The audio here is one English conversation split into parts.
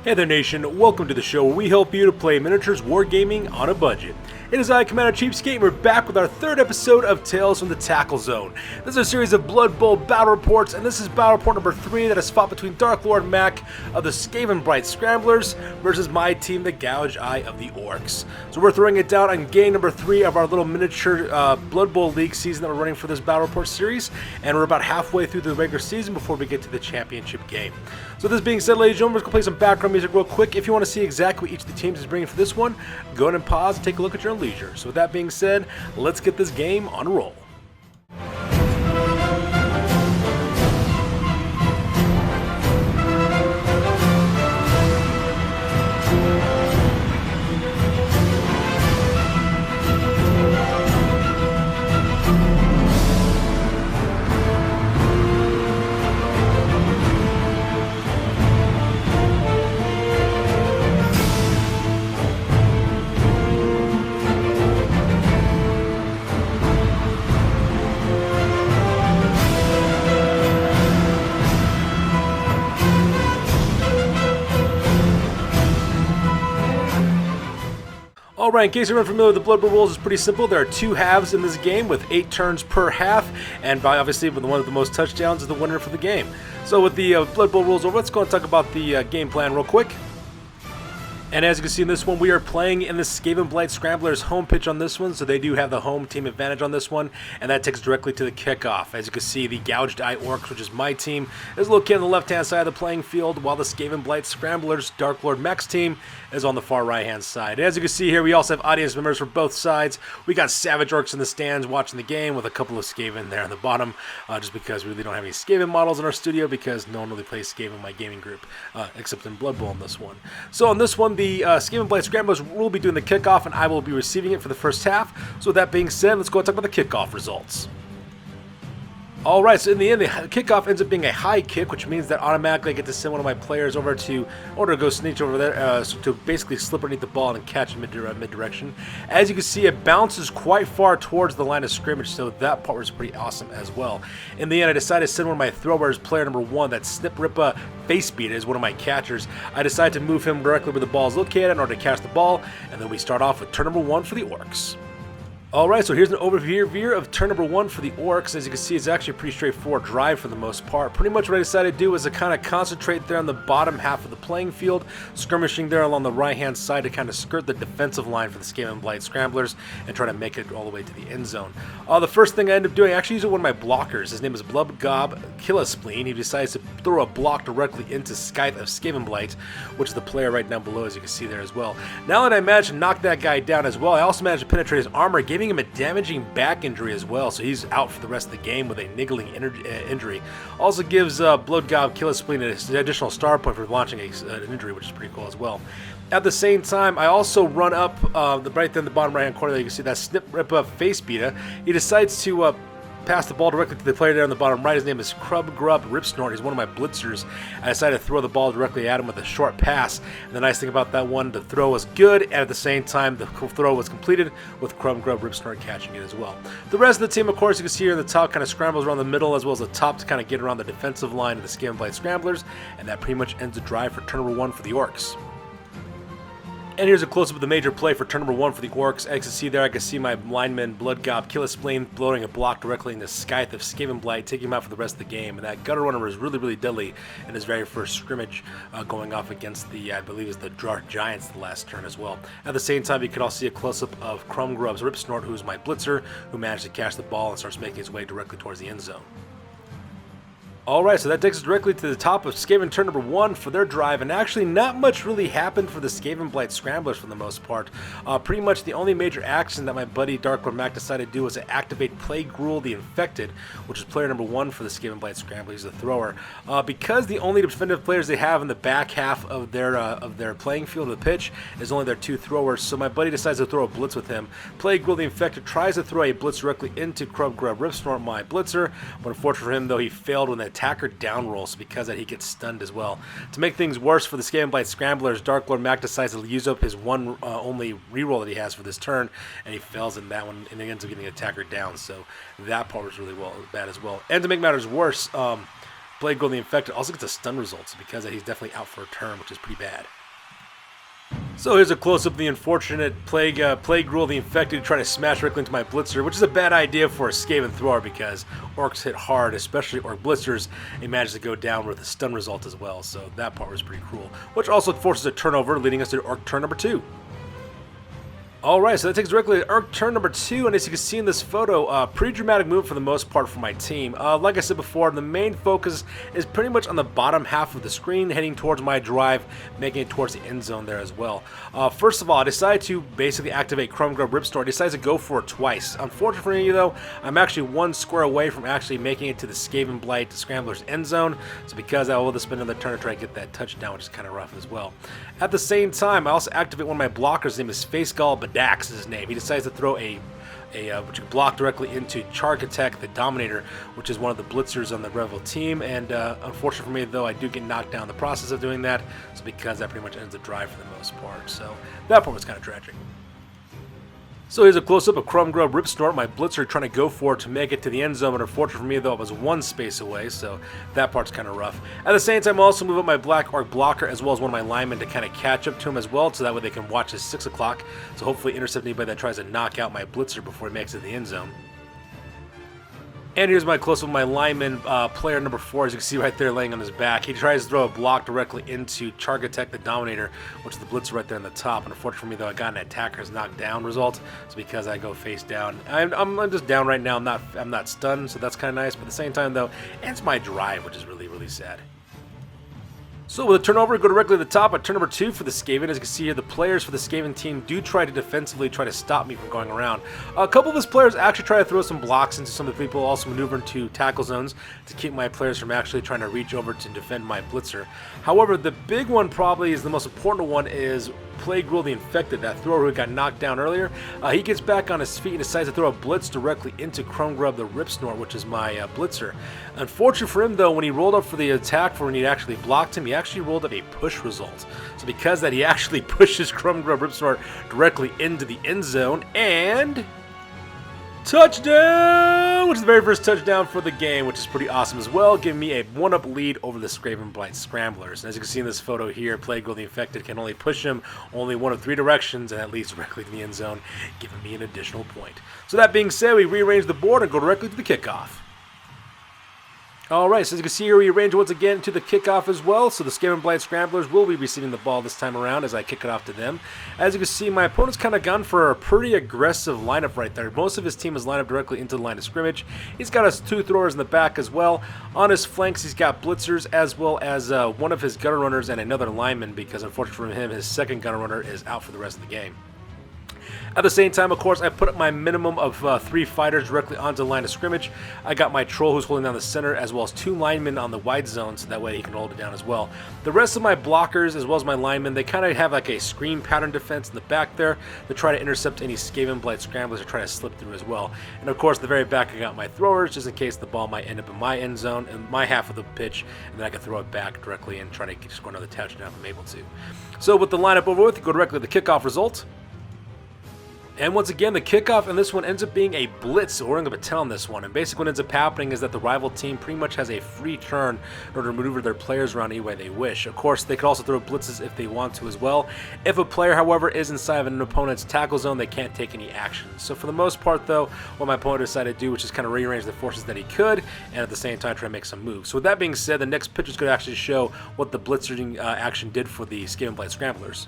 Hey there nation, welcome to the show where we help you to play miniatures wargaming on a budget. It is I, Commander CheapSkate, and we're back with our third episode of Tales from the Tackle Zone. This is a series of Blood Bowl battle reports, and this is battle report number 3 that is fought between Dark Lord Mac of the Skavenblight Scramblers versus my team, the Gouged Eye of the Orcs. So we're throwing it down on game number 3 of our little miniature Blood Bowl League season that we're running for this battle report series, and we're about halfway through the regular season before we get to the championship game. So this being said, ladies and gentlemen, we're going to play some background music real quick. If you want to see exactly what each of the teams is bringing for this one, go ahead and pause and take a look at your own leisure. So with that being said, let's get this game on a roll. Alright, in case you're unfamiliar with the Blood Bowl rules, it's pretty simple. There are 2 halves in this game with 8 turns per half, and by obviously the one with the most touchdowns is the winner for the game. So with the Blood Bowl rules over, let's go and talk about the game plan real quick. And as you can see in this one, we are playing in the Skavenblight Scramblers home pitch on this one, so they do have the home team advantage on this one, and that takes directly to the kickoff. As you can see, the Gouged Eye Orcs, which is my team, is located on the left-hand side of the playing field, while the Skavenblight Scramblers, Dark Lord Mac's team, is on the far right-hand side. And as you can see here, we also have audience members for both sides. We got Savage Orcs in the stands watching the game with a couple of Skaven there on the bottom, just because we really don't have any Skaven models in our studio because no one really plays Skaven in my gaming group, except in Blood Bowl in this one. So on this one, the Skavenblight Scramblers will be doing the kickoff, and I will be receiving it for the first half. So with that being said, let's go and talk about the kickoff results. Alright, so in the end, the kickoff ends up being a high kick, which means that automatically I get to send one of my players over to, to go sneak over there, to basically slip underneath the ball and catch it mid-direction. As you can see, it bounces quite far towards the line of scrimmage, so that part was pretty awesome as well. In the end, I decided to send one of my throwers, player number 1, that Snip Rippa Face Beat is one of my catchers. I decided to move him directly where the ball is located in order to catch the ball, and then we start off with turn number 1 for the Orcs. Alright, so here's an overview of turn number 1 for the Orcs. As you can see, it's actually a pretty straightforward drive for the most part. Pretty much what I decided to do was to kind of concentrate there on the bottom half of the playing field, skirmishing there along the right-hand side to kind of skirt the defensive line for the Skavenblight Scramblers and try to make it all the way to the end zone. The first thing I ended up doing, I actually used one of my blockers. His name is Gouged Eye. He decides to throw a block directly into Scythe of Skavenblight, which is the player right down below, as you can see there as well. Now that I managed to knock that guy down as well, I also managed to penetrate his armor, giving him a damaging back injury as well, so he's out for the rest of the game with a niggling injury. Also gives Gouged Eye an additional star point for launching an injury, which is pretty cool as well. At the same time, I also run up right there in the bottom right hand corner there, you can see that Snip Rippa Face Beater. He decides to pass the ball directly to the player there on the bottom right. His name is Ripsnort. He's one of my blitzers. I decided to throw the ball directly at him with a short pass. And the nice thing about that one, the throw was good, and at the same time, the throw was completed with Ripsnort catching it as well. The rest of the team, of course, you can see here in the top, kind of scrambles around the middle as well as the top to kind of get around the defensive line of the Skavenblight Scramblers, and that pretty much ends the drive for turn number 1 for the Orcs. And here's a close-up of the major play for turn number 1 for the Orcs. As you can see there, I can see my lineman, Gouged Eye, blowing a block directly into Scythe of Skavenblight, taking him out for the rest of the game. And that gutter runner was really, really deadly in his very first scrimmage, going off against the, I believe it's the Dark Giants the last turn as well. At the same time, you could also see a close-up of Ripsnort, who's my blitzer, who managed to catch the ball and starts making his way directly towards the end zone. Alright, so that takes us directly to the top of Skaven turn number 1 for their drive, and actually not much really happened for the Skavenblight Scramblers for the most part. Pretty much the only major action that my buddy Dark Lord Mac decided to do was to activate Plague Gruul the Infected, which is player number 1 for the Skavenblight Scramblers, the thrower. Because the only definitive players they have in the back half of their playing field of the pitch is only their 2 throwers, so my buddy decides to throw a blitz with him. Plague Gruul the Infected tries to throw a blitz directly into Ripsnort, my blitzer, but unfortunately for him, though, he failed when the attacker down roll, so because of that he gets stunned as well. To make things worse for the Skavenblight Scramblers, Dark Lord Mac decides to use up his one only reroll that he has for this turn, and he fails in that one, and he ends up getting the attacker down, so that part was really bad as well. And to make matters worse, Plague Ghoul the Infected also gets a stun result, so because of that, he's definitely out for a turn, which is pretty bad. So here's a close-up of the unfortunate Plague Ghoul the Infected trying to smash directly into my Blitzer, which is a bad idea for a Skaven thrower because Orcs hit hard, especially Orc Blitzers, and managed to go down with a stun result as well, so that part was pretty cruel, which also forces a turnover, leading us to Orc turn number 2. Alright, so that takes directly to Orc turn number 2, and as you can see in this photo, pretty dramatic move for the most part for my team. Like I said before, the main focus is pretty much on the bottom half of the screen, heading towards my drive, making it towards the end zone there as well. First of all, I decided to basically activate Chrome Grub Ripstore. I decided to go for it twice. Unfortunately for you though, I'm actually one square away from actually making it to the Skavenblight Scramblers end zone, so because I will have to spend another turn to try to get that touchdown, which is kind of rough as well. At the same time, I also activate one of my blockers. His name is Face Gall Dax is his name. He decides to throw which you can block directly into Charkatek, the Dominator, which is one of the blitzers on the Revel team. And unfortunately for me, though, I do get knocked down in the process of doing that. So because that pretty much ends the drive for the most part. So that part was kind of tragic. So here's a close-up of Chrome Grub Ripsnort, my blitzer trying to go for it to make it to the end zone, but unfortunately for me though, it was one space away, so that part's kind of rough. At the same time, I also move up my Black Orc blocker as well as one of my linemen to kind of catch up to him as well, so that way they can watch his 6 o'clock, so hopefully intercept anybody that tries to knock out my blitzer before he makes it to the end zone. And here's my close-up of my lineman, player number 4, as you can see right there laying on his back. He tries to throw a block directly into Charkatek, the Dominator, which is the blitzer right there on the top. And unfortunately for me, though, I got an attacker's knockdown result. It's because I go face down. I'm just down right now. I'm not stunned, so that's kind of nice. But at the same time, though, ends my drive, which is really, really sad. So with a turnover, go directly to the top at turn number 2 for the Skaven. As you can see here, the players for the Skaven team do try to defensively try to stop me from going around. A couple of his players actually try to throw some blocks into some of the people, also maneuver into tackle zones to keep my players from actually trying to reach over to defend my blitzer. However, the big one probably is the most important one is Plague Ghoul the Infected, that thrower who got knocked down earlier. He gets back on his feet and decides to throw a blitz directly into Chrome Grub the Ripsnort, which is my blitzer. Unfortunately for him though, when he rolled up for the attack for when he actually blocked him, he actually rolled up a push result. So because that, he actually pushes Chrome Grub Ripsnort directly into the end zone, and touchdown! Which is the very first touchdown for the game, which is pretty awesome as well, giving me a 1-up lead over the Skavenblight Scramblers. And as you can see in this photo here, Plague Ghoul the Infected can only push him only one of 3 directions, and that leads directly to the end zone, giving me an additional point. So that being said, we rearrange the board and go directly to the kickoff. Alright, so as you can see here, we arrange once again to the kickoff as well. So the Skavenblight Scramblers will be receiving the ball this time around as I kick it off to them. As you can see, my opponent's kind of gone for a pretty aggressive lineup right there. Most of his team is lined up directly into the line of scrimmage. He's got us 2 throwers in the back as well. On his flanks, he's got blitzers as well as one of his gunner runners and another lineman, because unfortunately for him, his second gunner runner is out for the rest of the game. At the same time, of course, I put up my minimum of 3 fighters directly onto the line of scrimmage. I got my troll who's holding down the center, as well as 2 linemen on the wide zone, so that way he can hold it down as well. The rest of my blockers, as well as my linemen, they kind of have like a screen pattern defense in the back there to try to intercept any Skavenblight Scramblers or try to slip through as well. And of course, the very back, I got my throwers, just in case the ball might end up in my end zone, in my half of the pitch, and then I can throw it back directly and try to score another touchdown if I'm able to. So with the lineup over with, go directly to the kickoff result. And once again, the kickoff in this one ends up being a blitz, so we're going to tell on this one. And basically what ends up happening is that the rival team pretty much has a free turn in order to maneuver their players around any way they wish. Of course, they could also throw blitzes if they want to as well. If a player, however, is inside of an opponent's tackle zone, they can't take any action. So for the most part, though, what my opponent decided to do, which is kind of rearrange the forces that he could, and at the same time try to make some moves. So with that being said, the next picture is going to actually show what the blitzing action did for the Skavenblight Scramblers.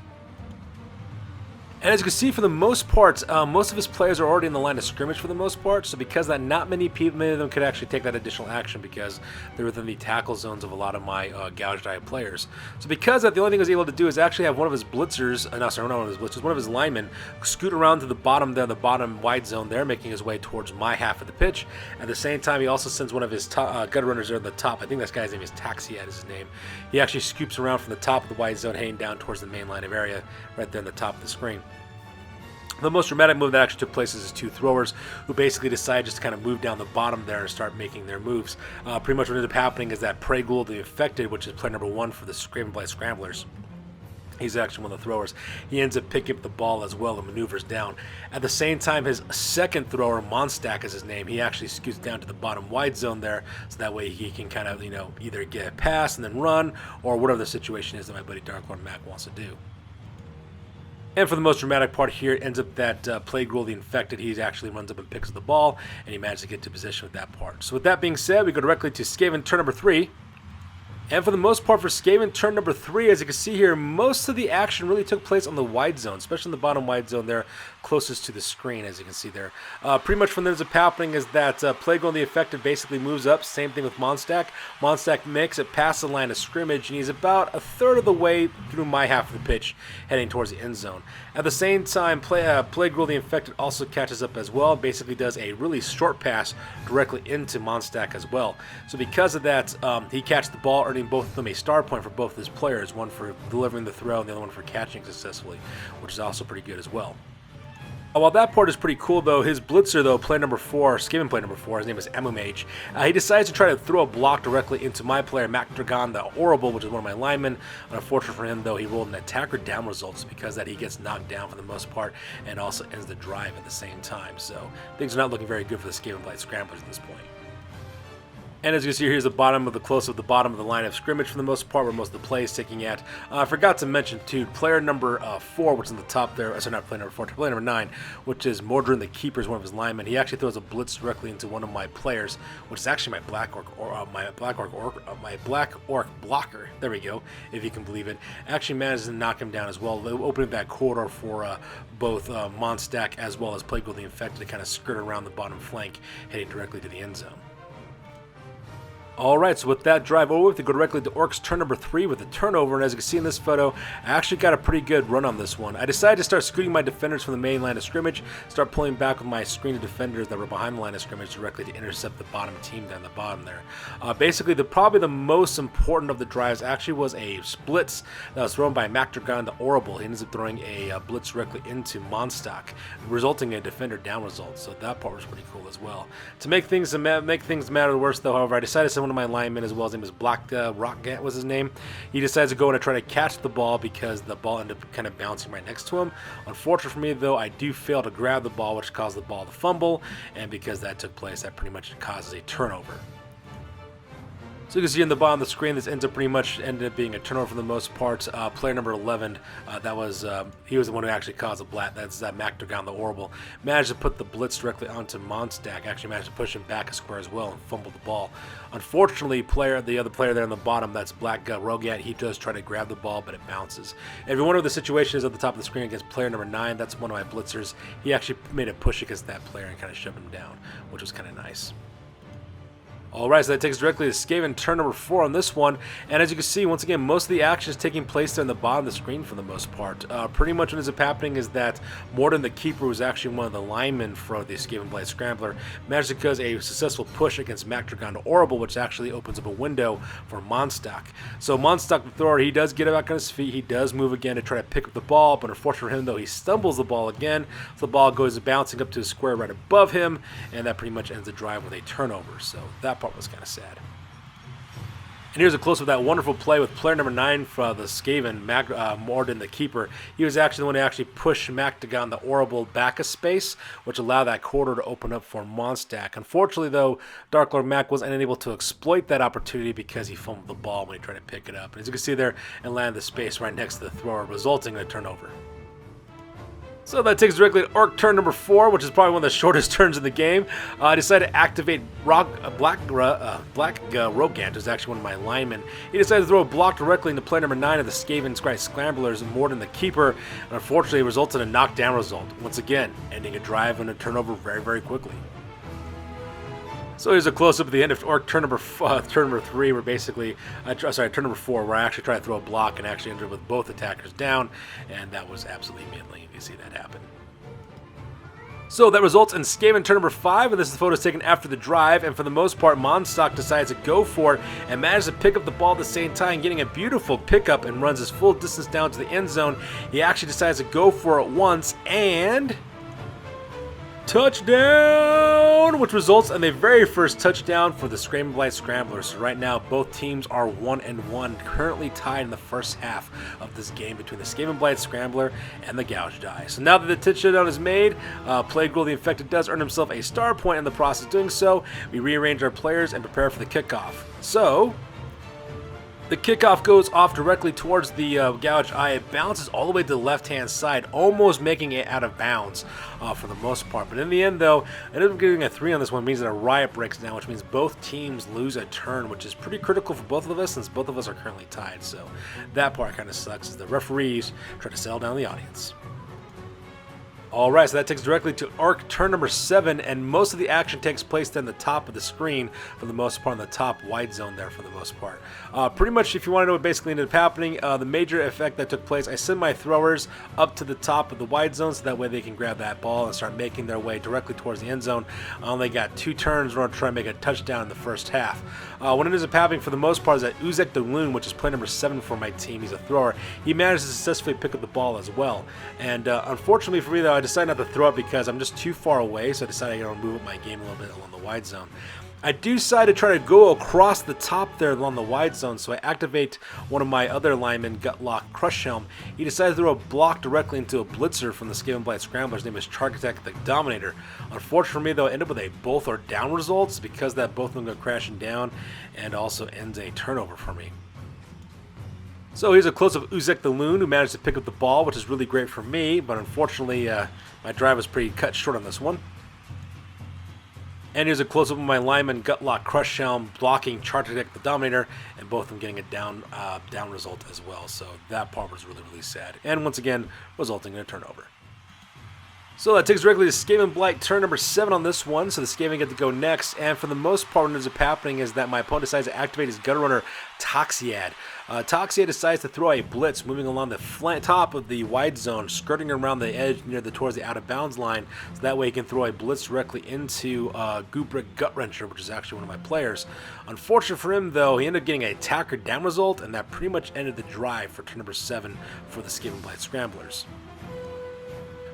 And as you can see, for the most part, most of his players are already in the line of scrimmage for the most part, so because that, not many of them could actually take that additional action because they're within the tackle zones of a lot of my Gouged Eye players. So because that, the only thing I was able to do is actually have one of his blitzers, one of his linemen, scoot around to the bottom there, the bottom wide zone there, making his way towards my half of the pitch. At the same time, he also sends one of his gutter runners there at the top. I think this guy's name is Taxiad is his name. He actually scoops around from the top of the wide zone, heading down towards the main line of area, right there in the top of the screen. The most dramatic move that actually took place is his 2 throwers, who basically decide just to kind of move down the bottom there and start making their moves. Pretty much what ended up happening is that Plague Ghoul the Infected, which is player number 1 for the Skavenblight Scramblers, He's actually one of the throwers. He ends up picking up the ball as well and maneuvers down. At the same time, his second thrower, Monstak is his name, he actually scoots down to the bottom wide zone there, so that way he can kind of, either get a pass and then run, or whatever the situation is that my buddy Dark Lord Mac wants to do. And for the most dramatic part here, it ends up that Plague Rule the Infected, he actually runs up and picks up the ball, and he manages to get to position with that part. So with that being said, we go directly to Skaven turn number 3. And for the most part for Skaven turn number 3, as you can see here, most of the action really took place on the wide zone, especially in the bottom wide zone there, closest to the screen, as you can see there. Pretty much from there, what's happening is that Plague on the Affected basically moves up. Same thing with Monstak. Monstak makes it past the line of scrimmage, and he's about a third of the way through my half of the pitch, heading towards the end zone. At the same time, Plague Rule the Infected also catches up as well, basically does a really short pass directly into Monstak as well. So because of that, he catches the ball, earning both of them a star point for both of his players, one for delivering the throw and the other one for catching successfully, which is also pretty good as well. While that part is pretty cool, though, his blitzer, though, player number 4, Skaven player number 4, his name is Mage, he decides to try to throw a block directly into my player, Mac Dragon the Horrible, which is one of my linemen. Unfortunately for him, though, he rolled an attacker down results because that he gets knocked down for the most part and also ends the drive at the same time. So things are not looking very good for the Skavenblight Scramblers at this point. And as you can see, here's the bottom of the close of the bottom of the line of scrimmage for the most part, where most of the play is taking at. I forgot to mention too, player number 4, which is in the top there. Sorry, not player number 4, player number 9, which is Mordheim the Keeper, is one of his linemen. He actually throws a blitz directly into one of my players, which is actually my black orc blocker. There we go, if you can believe it. Actually manages to knock him down as well, opening that corridor for both Monstak as well as Plague Rule the Infected to kind of skirt around the bottom flank, heading directly to the end zone. Alright, so with that drive over, we go directly to Orcs turn number 3 with a turnover, and as you can see in this photo, I actually got a pretty good run on this one. I decided to start scooting my defenders from the main line of scrimmage, start pulling back with my screen of defenders that were behind the line of scrimmage directly to intercept the bottom team down the bottom there. Basically, probably the most important of the drives actually was a blitz that was thrown by Mac Dragon the Horrible. He ends up throwing a blitz directly into Monstak, resulting in a defender down result, so that part was pretty cool as well. To make things matter worse, though, however, I decided to one of my linemen as well, his name is Black Rockgant was his name. He decides to go in and try to catch the ball because the ball ended up kind of bouncing right next to him. Unfortunately for me, though, I do fail to grab the ball, which caused the ball to fumble, and because that took place, that pretty much causes a turnover. So you can see in the bottom of the screen, this ends up pretty much ended up being a turnover for the most part. Player number 11, he was the one who actually caused the blat. That's Mac Dragon the Horrible. Managed to put the blitz directly onto Monstak. Actually managed to push him back a square as well and fumbled the ball. Unfortunately, the other player there on the bottom, that's Black Rogat, he does try to grab the ball, but it bounces. Every one of the situations at the top of the screen against player number 9, that's one of my blitzers. He actually made a push against that player and kind of shoved him down, which was kind of nice. Alright, so that takes us directly to Skaven turn number 4 on this one, and as you can see, once again, most of the action is taking place there in the bottom of the screen for the most part. Pretty much what ends up happening is that Mordheim the Keeper, was actually one of the linemen for the Skavenblight Scrambler, managed to cause a successful push against Mac Dragon the Horrible, which actually opens up a window for Monstak. So Monstak the thrower, he does get back on his feet, he does move again to try to pick up the ball, but unfortunately for him, though, he stumbles the ball again, so the ball goes bouncing up to the square right above him, and that pretty much ends the drive with a turnover, so that part was kind of sad. And here's a close-up of that wonderful play with player number 9 for the Skaven, Mordheim the Keeper. He was actually the one who actually pushed Mac Dragon the Horrible back a space, which allowed that corridor to open up for Monstak. Unfortunately, though, Dark Lord Mac was unable to exploit that opportunity because he fumbled the ball when he tried to pick it up. And as you can see there, and landed the space right next to the thrower, resulting in a turnover. So that takes directly to Orc turn number 4, which is probably one of the shortest turns in the game. I decided to activate Black Rogant, who's actually one of my linemen. He decided to throw a block directly into player number 9 of the Skavenblight Scramblers, and Mordheim the Keeper, and unfortunately it resulted in a knockdown result. Once again, ending a drive and a turnover very, very quickly. So here's a close-up at the end of Orc turn number 3, where basically, turn number 4, where I actually tried to throw a block and actually ended up with both attackers down, and that was absolutely middling if you see that happen. So that results in Skaven turn number 5, and this is the photos taken after the drive, and for the most part, Monstak decides to go for it and manages to pick up the ball at the same time, getting a beautiful pickup and runs his full distance down to the end zone. He actually decides to go for it once, and Touchdown! Which results in the very first touchdown for the Skavenblight Scramblers. So right now, both teams are 1-1, currently tied in the first half of this game between the Skavenblight Scrambler and the Gouged Eye. So now that the touchdown is made, Plague Rule the Infected does earn himself a star point in the process of doing so. We rearrange our players and prepare for the kickoff. So the kickoff goes off directly towards the Gouged Eye. It bounces all the way to the left-hand side, almost making it out of bounds for the most part. But in the end, though, I ended up getting a 3 on this one, means that a riot breaks down, which means both teams lose a turn, which is pretty critical for both of us since both of us are currently tied. So that part kind of sucks as the referees try to settle down the audience. Alright, so that takes directly to Arc turn number 7, and most of the action takes place then the top of the screen for the most part, in the top wide zone there for the most part. Pretty much, if you want to know what basically ended up happening, the major effect that took place, I sent my throwers up to the top of the wide zone so that way they can grab that ball and start making their way directly towards the end zone. I only got 2 turns in order to try and make a touchdown in the first half. What ended up happening for the most part is that Uzek the Loon, which is play number 7 for my team, he's a thrower, he managed to successfully pick up the ball as well. And unfortunately for me, though, I decided not to throw it because I'm just too far away, so I decided to move up my game a little bit along the wide zone. I do decide to try to go across the top there along the wide zone, so I activate one of my other linemen, Gutlock Crush Helm. He decided to throw a block directly into a blitzer from the Skavenblight Scramblers. His name is Charkatek the Dominator. Unfortunately for me, though, I ended up with a both are down results because that both of them go crashing down, and also ends a turnover for me. So here's a close-up of Uzek the Loon, who managed to pick up the ball, which is really great for me, but unfortunately my drive was pretty cut short on this one. And here's a close-up of my lineman, Gutlock Crush Helm, blocking Charkatek the Dominator, and both of them getting a down result as well. So that part was really, really sad. And once again, resulting in a turnover. So that takes directly to Skavenblight turn number 7 on this one, so the Skaven get to go next, and for the most part what ends up happening is that my opponent decides to activate his Gutter Runner Toxiad. Toxiad decides to throw a blitz moving along the top of the wide zone, skirting around the edge towards the out of bounds line, so that way he can throw a blitz directly into Gubrick Gutwrencher, which is actually one of my players. Unfortunate for him, though, he ended up getting an attacker down result, and that pretty much ended the drive for turn number 7 for the Skavenblight Scramblers.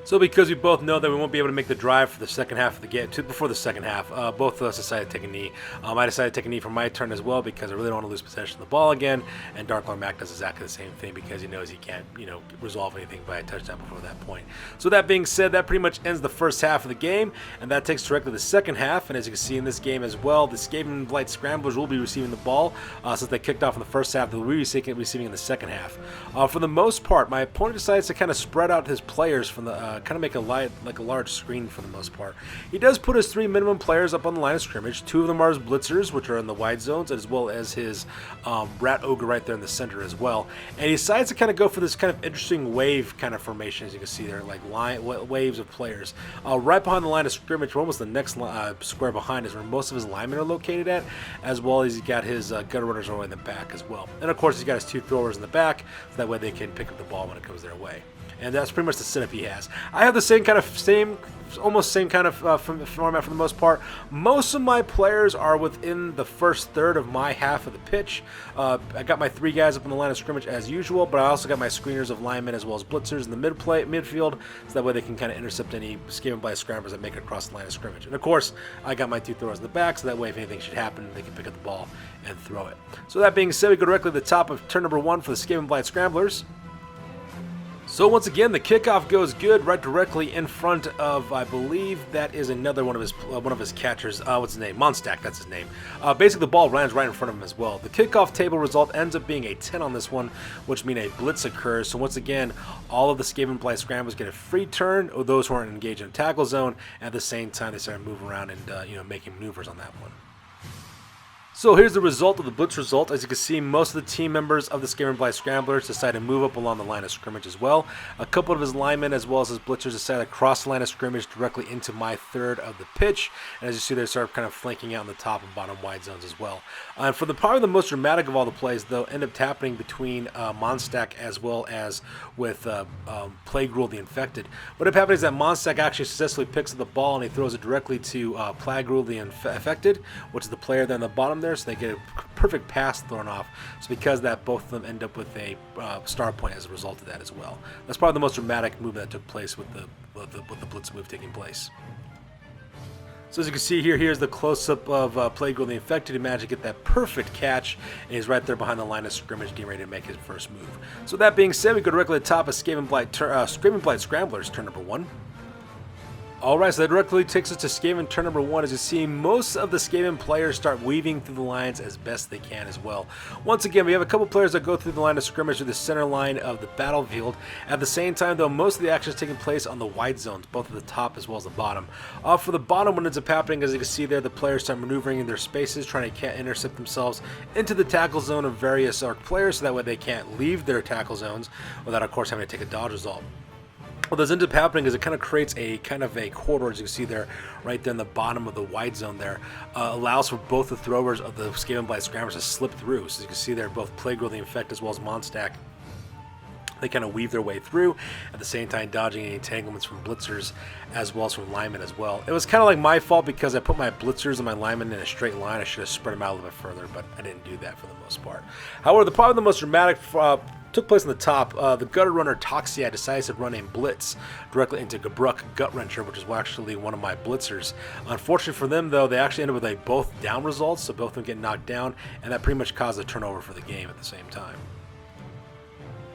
So because we both know that we won't be able to make the drive for the second half of the game, before the second half, both of us decided to take a knee. I decided to take a knee for my turn as well because I really don't want to lose possession of the ball again, and Darklord Mac does exactly the same thing because he knows he can't, resolve anything by a touchdown before that point. So that being said, that pretty much ends the first half of the game, and that takes directly to the second half, and as you can see in this game as well, the Skavenblight Scramblers will be receiving the ball, since they kicked off in the first half, they'll be receiving in the second half. For the most part, my opponent decides to kind of spread out his players from the, kind of make a large screen for the most part. He does put his 3 minimum players up on the line of scrimmage. 2 of them are his blitzers, which are in the wide zones, as well as his rat ogre right there in the center as well. And he decides to kind of go for this kind of interesting wave kind of formation, as you can see there, like waves of players. Right behind the line of scrimmage, almost the next square behind is where most of his linemen are located at, as well as he's got his gutter runners all the way in the back as well. And of course, he's got his 2 throwers in the back, so that way they can pick up the ball when it comes their way. And that's pretty much the setup he has. I have the almost same kind of format for the most part. Most of my players are within the first third of my half of the pitch. I got my 3 guys up on the line of scrimmage as usual, but I also got my screeners of linemen as well as blitzers in the midfield, so that way they can kind of intercept any Skavenblight Scramblers that make it across the line of scrimmage. And of course, I got my 2 throwers in the back, so that way if anything should happen, they can pick up the ball and throw it. So that being said, we go directly to the top of turn number 1 for the Skavenblight Scramblers. So once again, the kickoff goes good right directly in front of, I believe that is another one of his catchers. What's his name? Monstak, that's his name. Basically, the ball lands right in front of him as well. The kickoff table result ends up being a 10 on this one, which means a blitz occurs. So once again, all of the Skavenblight Scramblers get a free turn, or those who aren't engaged in a tackle zone. At the same time, they start moving around and making maneuvers on that one. So here's the result of the blitz result. As you can see, most of the team members of the Skavenblight Scramblers decide to move up along the line of scrimmage as well. A couple of his linemen as well as his blitzers decide to cross the line of scrimmage directly into my third of the pitch. And as you see, they start kind of flanking out in the top and bottom wide zones as well. For probably the most dramatic of all the plays, though, end up happening between Monstak as well as with Plague Rule the Infected. What ended up happening is that Monstak actually successfully picks up the ball and he throws it directly to Plague Rule the Infected, which is the player there in the bottom there, so they get a perfect pass thrown off. So because of that, both of them end up with a star point as a result of that as well. That's probably the most dramatic move that took place with the blitz move taking place. So as you can see here, here's the close-up of Plague World the Infected. He managed to get that perfect catch, and he's right there behind the line of scrimmage, getting ready to make his first move. So that being said, we go directly to the top of Skavenblight Scramblers, turn number 1. Alright, so that directly takes us to Skaven turn number 1. As you see, most of the Skaven players start weaving through the lines as best they can as well. Once again, we have a couple players that go through the line of scrimmage to the center line of the battlefield. At the same time, though, most of the action is taking place on the wide zones, both at the top as well as the bottom. For the bottom, what ends up happening, as you can see there, the players start maneuvering in their spaces, trying to intercept themselves into the tackle zone of various Orc players, so that way they can't leave their tackle zones without, of course, having to take a dodge result. What does end up happening is it kind of creates a corridor, as you can see there, right there in the bottom of the wide zone there. Allows for both the throwers of the Skavenblight Scramblers to slip through. So as you can see there, both Plague World the Infect as well as Mondstack, they kind of weave their way through, at the same time dodging any entanglements from blitzers as well as from linemen as well. It was kind of like my fault because I put my blitzers and my linemen in a straight line. I should have spread them out a little bit further, but I didn't do that for the most part. However, probably the most dramatic took place on the top. The gutter runner Toxia decides to run a blitz directly into Gabruk Gut-Wrencher, which is actually one of my blitzers. Unfortunately for them, though, they actually ended with a both down results, so both of them get knocked down, and that pretty much caused a turnover for the game at the same time.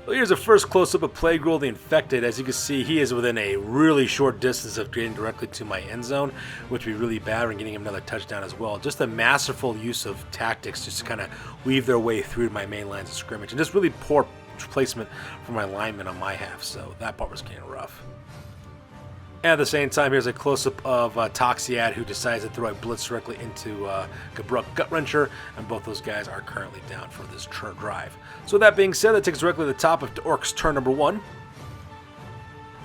Well, here's a first close-up of Plague World the Infected. As you can see, he is within a really short distance of getting directly to my end zone, which would be really bad when getting him another touchdown as well. Just a masterful use of tactics just to kind of weave their way through my main lines of scrimmage, and just really poor placement for my linemen on my half, so that part was kind of rough. And at the same time, here's a close-up of Toxiad, who decides to throw a blitz directly into Gabruk Gut-Wrencher, and both those guys are currently down for this drive. So that being said, that takes us directly to the top of Orcs turn number 1.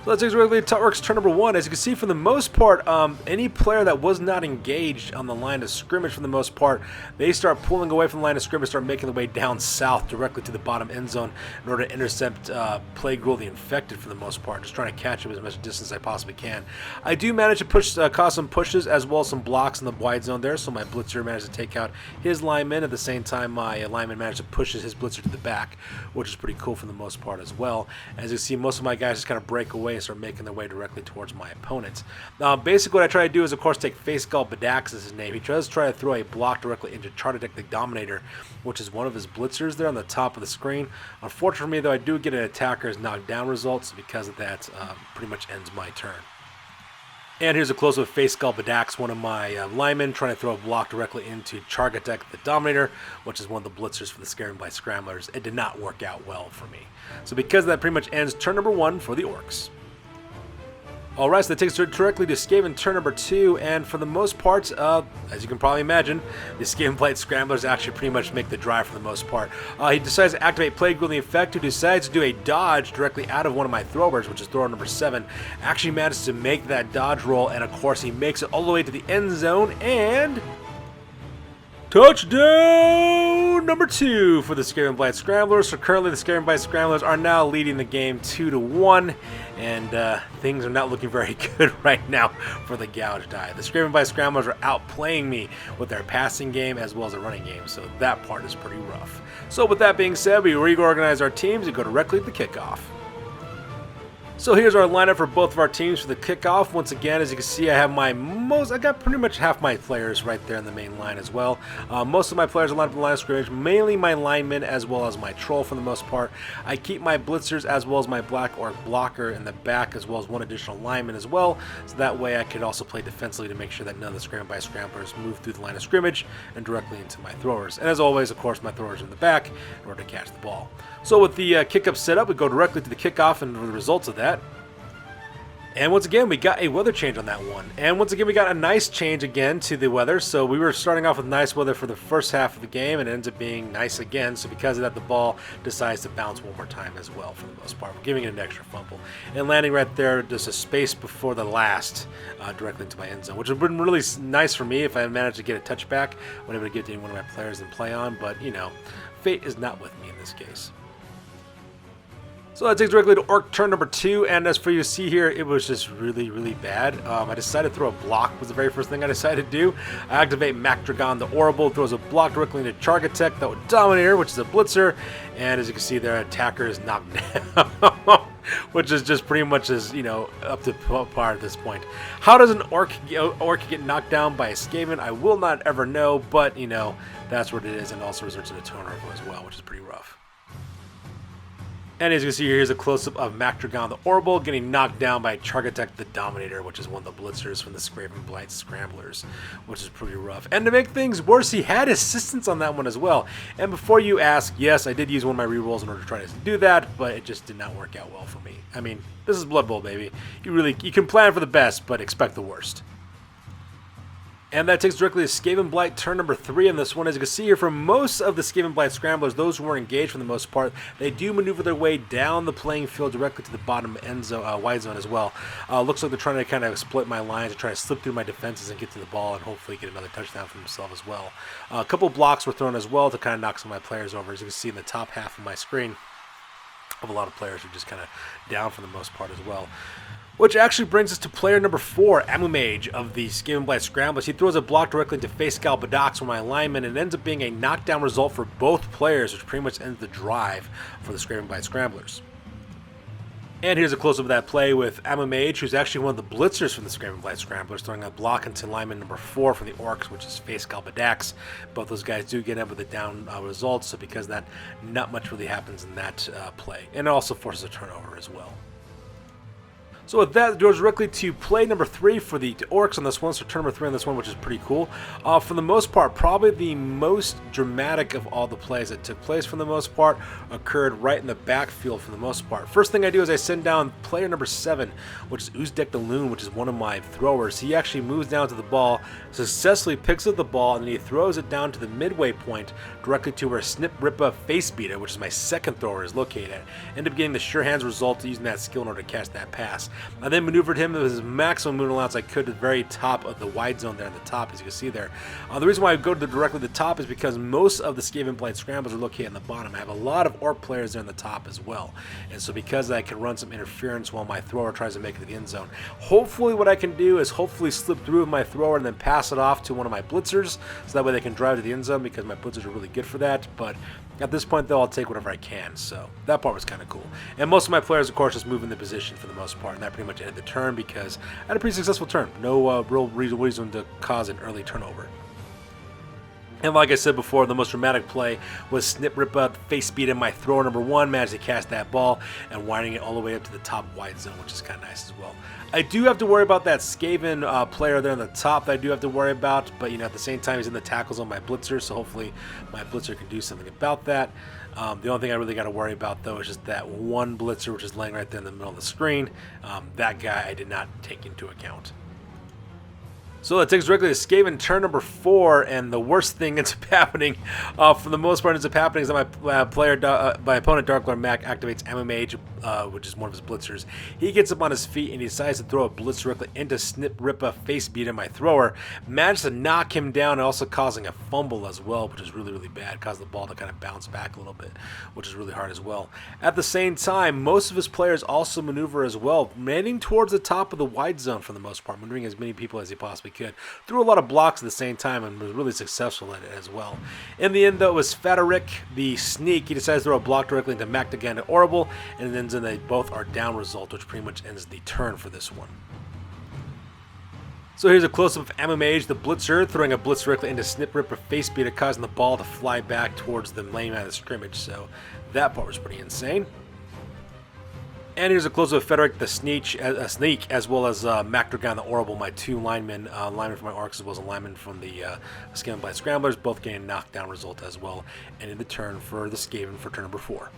So that takes us directly to Orcs turn number 1. As you can see, for the most part, any player that was not engaged on the line of scrimmage, for the most part, they start pulling away from the line of scrimmage, start making their way down south directly to the bottom end zone in order to intercept Plague World the Infected for the most part, just trying to catch him as much distance as I possibly can. I do manage to push, cause some pushes as well as some blocks in the wide zone there, so my blitzer managed to take out his lineman. At the same time, my lineman managed to push his blitzer to the back, which is pretty cool for the most part as well. As you see, most of my guys just kind of break away and start making their way directly towards my opponents. Basically what I try to do is, of course, take Face Skull Badax as his name. He tries to try to throw a block directly into Chartadek the Dominator, which is one of his blitzers there on the top of the screen. Unfortunately for me, though, I do get an attacker's knockdown result, so because of that, pretty much ends my turn. And here's a close-up of Face Skull Badax, one of my linemen, trying to throw a block directly into Chartadek the Dominator, which is one of the blitzers for the Skavenblight Scramblers. It did not work out well for me. So because of that, pretty much ends turn number 1 for the Orcs. Alright, so that takes us directly to Skaven turn number 2, and for the most part, as you can probably imagine, the Skavenblight Scramblers actually pretty much make the drive for the most part. He decides to activate Plague World the Infect, who decides to do a dodge directly out of one of my throwers, which is thrower number 7. Actually manages to make that dodge roll, and of course he makes it all the way to the end zone, and touchdown number 2 for the Skavenblight Scramblers. So currently the Skavenblight Scramblers are now leading the game 2-1, and things are not looking very good right now for the Gouged Eye. The Skavenblight Scramblers are outplaying me with their passing game as well as their running game, so that part is pretty rough. So with that being said, we reorganize our teams and go directly to the kickoff. So here's our lineup for both of our teams for the kickoff. Once again, as you can see, I got pretty much half my players right there in the main line as well. Most of my players are lined up in the line of scrimmage, mainly my linemen as well as my troll for the most part. I keep my blitzers as well as my black orc blocker in the back, as well as one additional lineman as well, so that way I could also play defensively to make sure that none of the Skavenblight Scramblers move through the line of scrimmage and directly into my throwers. And as always, of course, my throwers are in the back in order to catch the ball. So with the kick-up set up, we go directly to the kickoff and the results of that. And once again, we got a weather change on that one. And once again, we got a nice change again to the weather. So we were starting off with nice weather for the first half of the game, and it ends up being nice again. So because of that, the ball decides to bounce one more time as well for the most part. We're giving it an extra fumble. And landing right there, just a space before the last, directly into my end zone, which would have been really nice for me if I had managed to get a touchback. I would able to get to any one of my players and play on, but, you know, fate is not with me in this case. So that takes directly to Orc turn number 2, and as for you see here, it was just really, really bad. I decided to throw a block, was the very first thing I decided to do. I activate Macdragon the Orrible, throws a block directly into Chartadek, the Dominator, which is a blitzer, and as you can see there, attacker is knocked down. which is just pretty much as, you know, up to par at this point. How does an orc get knocked down by a Skaven? I will not ever know, but, you know, that's what it is, and also results in a turnover as well, which is pretty rough. And as you can see here, here's a close-up of Macdragon the Orbital getting knocked down by Chargatek the Dominator, which is one of the blitzers from the Skavenblight Scramblers, which is pretty rough. And to make things worse, he had assistance on that one as well. And before you ask, yes, I did use one of my rerolls in order to try to do that, but it just did not work out well for me. I mean, this is Blood Bowl, baby. You can plan for the best, but expect the worst. And that takes directly to Skavenblight turn number 3 on this one. As you can see here, for most of the Skavenblight Scramblers, those who were engaged for the most part, they do maneuver their way down the playing field directly to the bottom end zone, wide zone as well. Looks like they're trying to kind of exploit my lines and try to slip through my defenses and get to the ball and hopefully get another touchdown for themselves as well. A couple blocks were thrown as well to kind of knock some of my players over. As you can see in the top half of my screen, I have a lot of players who are just kind of down for the most part as well. Which actually brings us to player number 4, Amumage of the Skavenblight Scramblers. He throws a block directly into Face Galbadox for my alignment, and it ends up being a knockdown result for both players, which pretty much ends the drive for the Skavenblight Scramblers. And here's a close-up of that play with Amumage, who's actually one of the blitzers from the Skavenblight Scramblers, throwing a block into alignment number 4 from the Orcs, which is Face Galbadox. Both those guys do get up with a down result, so because of that, not much really happens in that play. And it also forces a turnover as well. So with that, it goes directly to play number 3 for the Orcs on this one, so turn number 3 on this one, which is pretty cool. For the most part, probably the most dramatic of all the plays that took place for the most part occurred right in the backfield for the most part. First thing I do is I send down player number 7, which is Uzdek the Loon, which is one of my throwers. He actually moves down to the ball, successfully picks up the ball, and then he throws it down to the midway point directly to where Snip Rippa Face Beater, which is my second thrower, is located at. End up getting the sure hands result using that skill in order to catch that pass. I then maneuvered him with his maximum movement allowance I could to the very top of the wide zone there on the top, as you can see there. The reason why I go to directly the top is because most of the Skavenblight Scramblers are located on the bottom. I have a lot of Orc players there on the top as well. And so because I can run some interference while my thrower tries to make it to the end zone. Hopefully what I can do is hopefully slip through with my thrower and then pass it off to one of my blitzers, so that way they can drive to the end zone, because my blitzers are really good for that. But at this point, though, I'll take whatever I can, so that part was kind of cool. And most of my players, of course, just move in the position for the most part, and that pretty much ended the turn because I had a pretty successful turn. No real reason to cause an early turnover. And like I said before, the most dramatic play was Snip Rippa Face Beat in my thrower number 1, managed to catch that ball and winding it all the way up to the top wide zone, which is kind of nice as well. I do have to worry about that Skaven player there on the top that I do have to worry about, but you know, at the same time, he's in the tackles on my blitzer, so hopefully my blitzer can do something about that. The only thing I really got to worry about, though, is just that one blitzer, which is laying right there in the middle of the screen. That guy I did not take into account. So that takes directly to Skaven turn number 4, and the worst thing ends up happening, for the most part, ends up happening is that my opponent Darklord Mac activates Amumage, which is one of his blitzers. He gets up on his feet and he decides to throw a blitz directly into Snip Rippa Face Beat in my thrower. Managed to knock him down and also causing a fumble as well, which is really, really bad. Caused the ball to kind of bounce back a little bit, which is really hard as well. At the same time, most of his players also maneuver as well, manning towards the top of the wide zone for the most part, maneuvering as many people as he possibly could. Threw a lot of blocks at the same time and was really successful at it as well. In the end, though, it was Fatarik, the Sneak. He decides to throw a block directly into Macdagan and Orbital, and then they both are down result, which pretty much ends the turn for this one. So here's a close-up of Amumage, the blitzer, throwing a blitz directly into Snip Ripper Face Beater, causing the ball to fly back towards the lane out of the scrimmage. So that part was pretty insane. And here's a close-up of Frederick the Sneak, as well as Macdragon the Orbital, my 2 linemen, lineman from my Orcs, as well as a lineman from the Skavenblight Scramblers, both getting a knockdown result as well, and in the turn for the Skaven for turn number 4.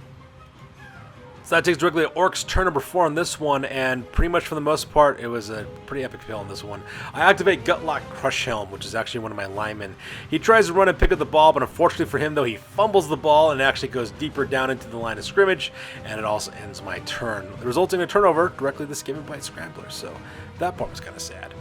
So that takes directly to Orcs turn number 4 on this one, and pretty much for the most part, it was a pretty epic fail on this one. I activate Gutlock Crush Helm, which is actually one of my linemen. He tries to run and pick up the ball, but unfortunately for him, though, he fumbles the ball and actually goes deeper down into the line of scrimmage, and it also ends my turn, resulting in a turnover directly to the Skavenblight Scramblers. So that part was kind of sad.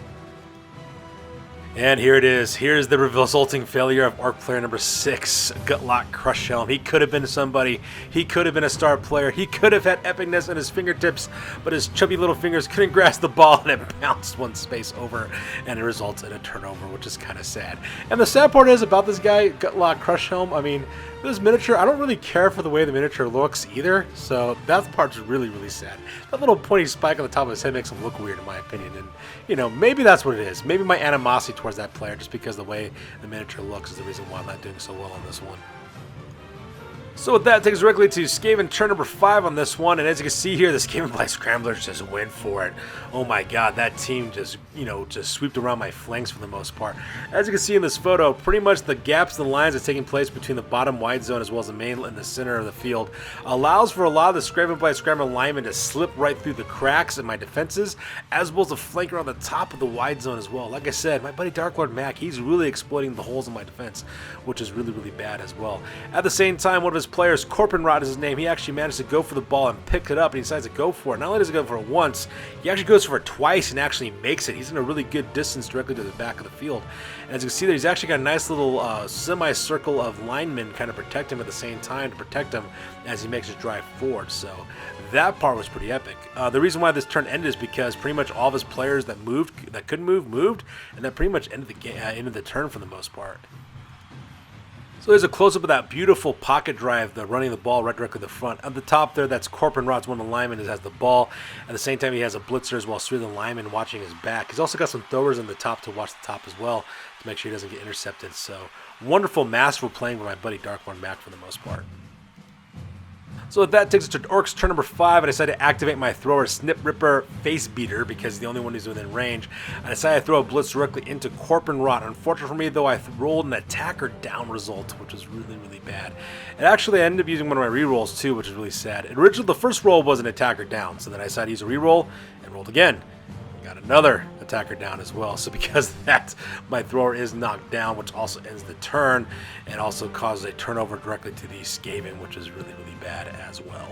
And here it is. Here's the resulting failure of Orc player number 6, Gutlock Crush Helm. He could have been somebody. He could have been a star player. He could have had epicness at his fingertips, but his chubby little fingers couldn't grasp the ball, and it bounced one space over, and it results in a turnover, which is kind of sad. And the sad part is about this guy, Gutlock Crush Helm, I mean, this miniature, I don't really care for the way the miniature looks either, so that part's really, really sad. That little pointy spike on the top of his head makes him look weird in my opinion, and, you know, maybe that's what it is. Maybe my animosity towards that player, just because the way the miniature looks, is the reason why I'm not doing so well on this one. So with that, takes us directly to Skaven turn number 5 on this one, and as you can see here, the Skavenblight Scramblers just went for it. Oh my god, that team just, you know, just swept around my flanks for the most part. As you can see in this photo, pretty much the gaps and the lines that's taking place between the bottom wide zone as well as the main in the center of the field allows for a lot of the Skavenblight Scrambler linemen to slip right through the cracks in my defenses, as well as to flank around the top of the wide zone as well. Like I said, my buddy Dark Lord Mac, he's really exploiting the holes in my defense, which is really, really bad as well. At the same time, one of his players, Corpenrod is his name, he actually managed to go for the ball and pick it up, and he decides to go for it. Not only does he go for it once, he actually goes for it twice and actually makes it. He's in a really good distance directly to the back of the field. And as you can see there, he's actually got a nice little semicircle of linemen kind of protect him at the same time to protect him as he makes his drive forward. So that part was pretty epic. The reason why this turn ended is because pretty much all of his players that couldn't move, moved, and that pretty much ended the game, ended the turn for the most part. So there's a close-up of that beautiful pocket drive, the running the ball right directly to the front. At the top there, that's Corpenrod's one of the linemen that has the ball. At the same time, he has a blitzer as well, three of the linemen watching his back. He's also got some throwers in the top to watch the top as well to make sure he doesn't get intercepted. So wonderful, masterful playing by my buddy Darklord Mac for the most part. So with that, takes us to Orcs turn number 5. I decided to activate my thrower Snip Ripper Face Beater because he's the only one who's within range. I decided to throw a blitz directly into Corpenrod. Unfortunately for me, though, I rolled an attacker down result, which was really, really bad. And actually, I ended up using one of my rerolls too, which is really sad. Originally, the first roll was an attacker down, so then I decided to use a reroll and rolled again. Got another attacker down as well. So because of that, my thrower is knocked down, which also ends the turn and also causes a turnover directly to the Skaven, which is really, really bad as well.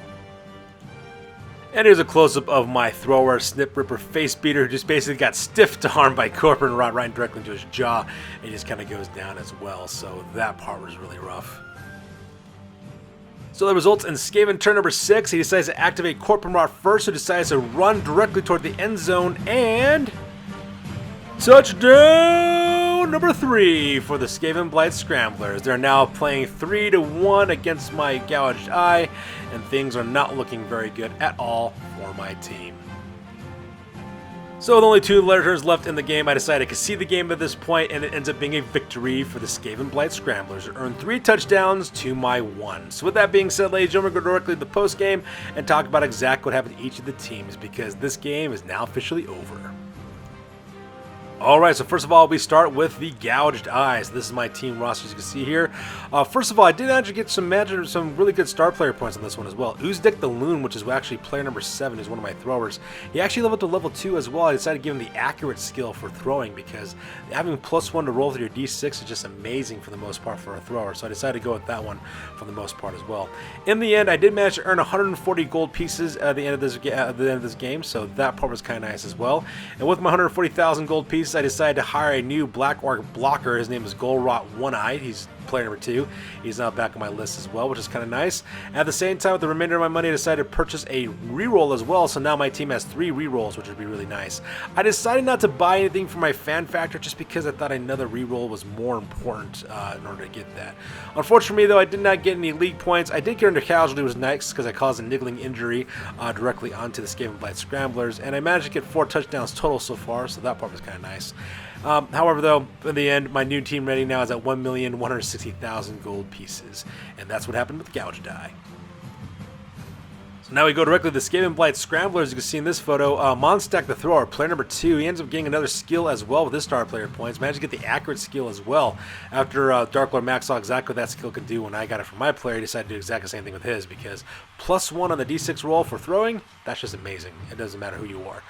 And here's a close-up of my thrower, Snip Ripper Face Beater, who just basically got stiffed armed by Corpenrod right directly into his jaw, and he just kind of goes down as well. So that part was really rough. So that results in Skaven turn number 6. He decides to activate Corpenrod first, who decides to run directly toward the end zone, and touchdown number 3 for the Skavenblight Scramblers. They're now playing 3-1 against my Gouged Eye, and things are not looking very good at all for my team. So with only 2 turns left in the game, I decided to concede the game at this point, and it ends up being a victory for the Skavenblight Scramblers, who earned 3 touchdowns to my 1. So with that being said, ladies and gentlemen, go directly to the post game and talk about exactly what happened to each of the teams, because this game is now officially over. Alright, so first of all, we start with the Gouged Eyes. This is my team roster, as you can see here. First of all, I did actually get some really good star player points on this one as well. Uzdik the Loon, which is actually player number 7, is one of my throwers. He actually leveled to level 2 as well. I decided to give him the accurate skill for throwing because having +1 to roll through your D6 is just amazing for the most part for a thrower. So I decided to go with that one for the most part as well. In the end, I did manage to earn 140 gold pieces at the end of this game, so that part was kind of nice as well. And with my 140,000 gold pieces, I decided to hire a new Black Orc blocker. His name is Golrot One-Eyed. He's player number 2. He's now back on my list as well, which is kind of nice. At the same time, with the remainder of my money, I decided to purchase a reroll as well, so now my team has 3 rerolls, which would be really nice. I decided not to buy anything for my fan factor just because I thought another reroll was more important in order to get that. Unfortunately, though, I did not get any league points. I did get under casualty, which was nice because I caused a niggling injury directly onto the Skavenblight Scramblers, and I managed to get 4 touchdowns total so far, so that part was kind of nice. However, though, in the end, my new team rating now is at 1,160,000 gold pieces, and that's what happened with Gouged Eye. So now we go directly to the Skavenblight Scramblers. You can see in this photo, Monstack the Thrower, player number 2, he ends up getting another skill as well with his star player points. Managed to get the accurate skill as well. After Darklord Max saw exactly what that skill could do when I got it from my player, he decided to do exactly the same thing with his because +1 on the d6 roll for throwing. That's just amazing. It doesn't matter who you are.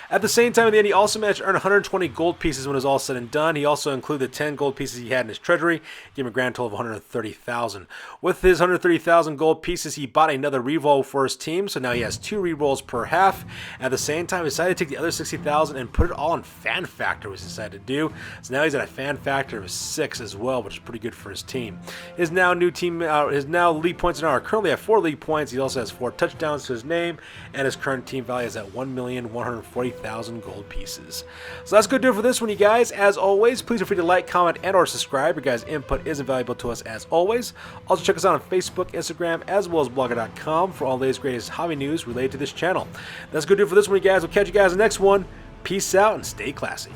At the same time, in the end, he also managed to earn 120 gold pieces when it was all said and done. He also included the 10 gold pieces he had in his treasury, gave him a grand total of 130,000. With his 130,000 gold pieces, he bought another reroll for his team, so now he has 2 rerolls per half. At the same time, he decided to take the other 60,000 and put it all in fan factor, which he decided to do. So now he's at a fan factor of 6 as well, which is pretty good for his team. His now league points now are currently at 4 league points. He also has 4 touchdowns to his name, and his current team value is at 1,140,000 gold pieces. So that's going to do it for this one, you guys. As always, please feel free to like, comment, and or subscribe. Your guys' input is invaluable to us as always. Also check us out on Facebook, Instagram, as well as blogger.com for all the latest greatest hobby news related to this channel. That's going to do it for this one, you guys. We'll catch you guys in the next one. Peace out and stay classy.